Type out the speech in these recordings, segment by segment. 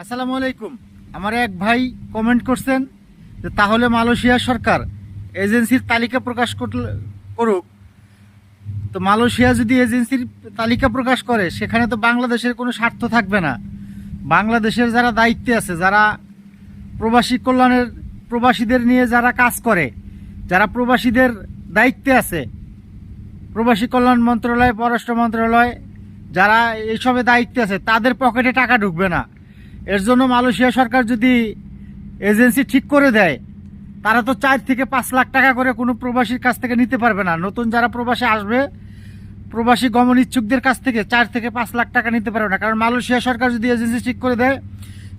আসসালামু আলাইকুম। আমার এক ভাই কমেন্ট করছেন যে তাহলে মালয়েশিয়া সরকার এজেন্সির তালিকা প্রকাশ করুক। তো মালয়েশিয়া যদি এজেন্সির তালিকা প্রকাশ করে সেখানে তো বাংলাদেশের কোনো স্বার্থ থাকবে না। বাংলাদেশের যারা দায়িত্বে আছে, যারা প্রবাসী কল্যাণের, প্রবাসীদের নিয়ে যারা কাজ করে, যারা প্রবাসীদের দায়িত্বে আছে, প্রবাসী কল্যাণ মন্ত্রণালয়, পররাষ্ট্র মন্ত্রণালয়, যারা এইসবে দায়িত্বে আছে, তাদের পকেটে টাকা ঢুকবে না। এর জন্য মালয়েশিয়া সরকার যদি এজেন্সি ঠিক করে দেয়, তারা তো 4 থেকে 5 লাখ টাকা করে কোনো প্রবাসীর কাছ থেকে নিতে পারবে না। নতুন যারা প্রবাসী আসবে, প্রবাসী গমন ইচ্ছুকদের কাছ থেকে 4 থেকে 5 লাখ টাকা নিতে পারবে না। কারণ মালয়েশিয়া সরকার যদি এজেন্সি ঠিক করে দেয়,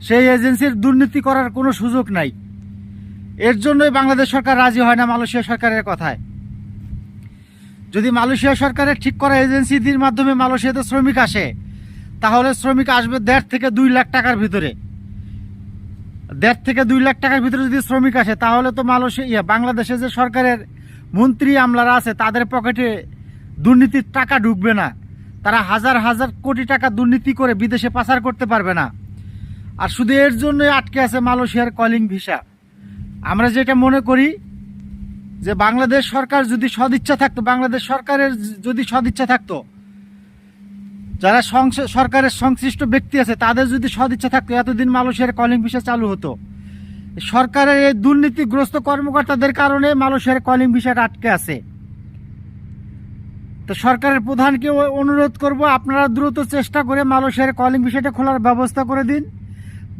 সেই এজেন্সির দুর্নীতি করার কোনো সুযোগ নাই। এর জন্যই বাংলাদেশ সরকার রাজি হয় না মালয়েশিয়া সরকারের কথায়। যদি মালয়েশিয়া সরকারের ঠিক করা এজেন্সির মাধ্যমে মালয়েশিয়াতে শ্রমিক আসে, তাহলে শ্রমিক আসবে 1.5 থেকে 2 লাখ টাকার ভিতরে। 1.5 থেকে 2 লাখ টাকার ভিতরে যদি শ্রমিক আসে, তাহলে তো মালয়েশিয়া, বাংলাদেশে যে সরকারের মন্ত্রী আমলারা আছে, তাদের পকেটে দুর্নীতির টাকা ঢুকবে না। তারা হাজার হাজার কোটি টাকা দুর্নীতি করে বিদেশে পাচার করতে পারবে না। আর শুধু এর জন্যই আটকে আছে মালয়েশিয়ার কলিং ভিসা। আমরা যেটা মনে করি যে বাংলাদেশ সরকার যদি সদিচ্ছা থাকতো, বাংলাদেশ সরকারের যদি সদিচ্ছা থাকতো, যারা সরকারের সংশ্লিষ্ট ব্যক্তি আছে তাদের যদি সদিচ্ছা থাকতো, এতদিন মালয়েশিয়ার কলিং ভিসা চালু হতো। সরকারের এই দুর্নীতিগ্রস্ত কর্মকর্তাদের কারণে মালয়েশিয়ার কলিং ভিসাটা আটকে আছে। তো সরকারের প্রধানকে অনুরোধ করব, আপনারা দ্রুত চেষ্টা করে মালয়েশিয়ার কলিং ভিসাটা খোলার ব্যবস্থা করে দিন।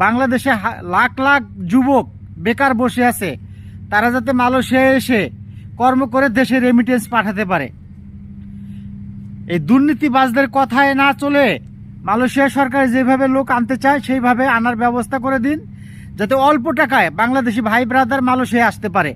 বাংলাদেশে লাখ লাখ যুবক বেকার বসে আছে, তারা যাতে মালয়েশিয়ায় এসে কর্ম করে দেশে রেমিটেন্স পাঠাতে পারে। এই দুর্নীতিবাজদের কথায় না চলে মালয়েশিয়া সরকার যেভাবে লোক আনতে চায় সেইভাবে আনার ব্যবস্থা করে দিন, যাতে অল্প টাকায় বাংলাদেশি ভাই ব্রাদার মালয়েশিয়ায় আসতে পারে।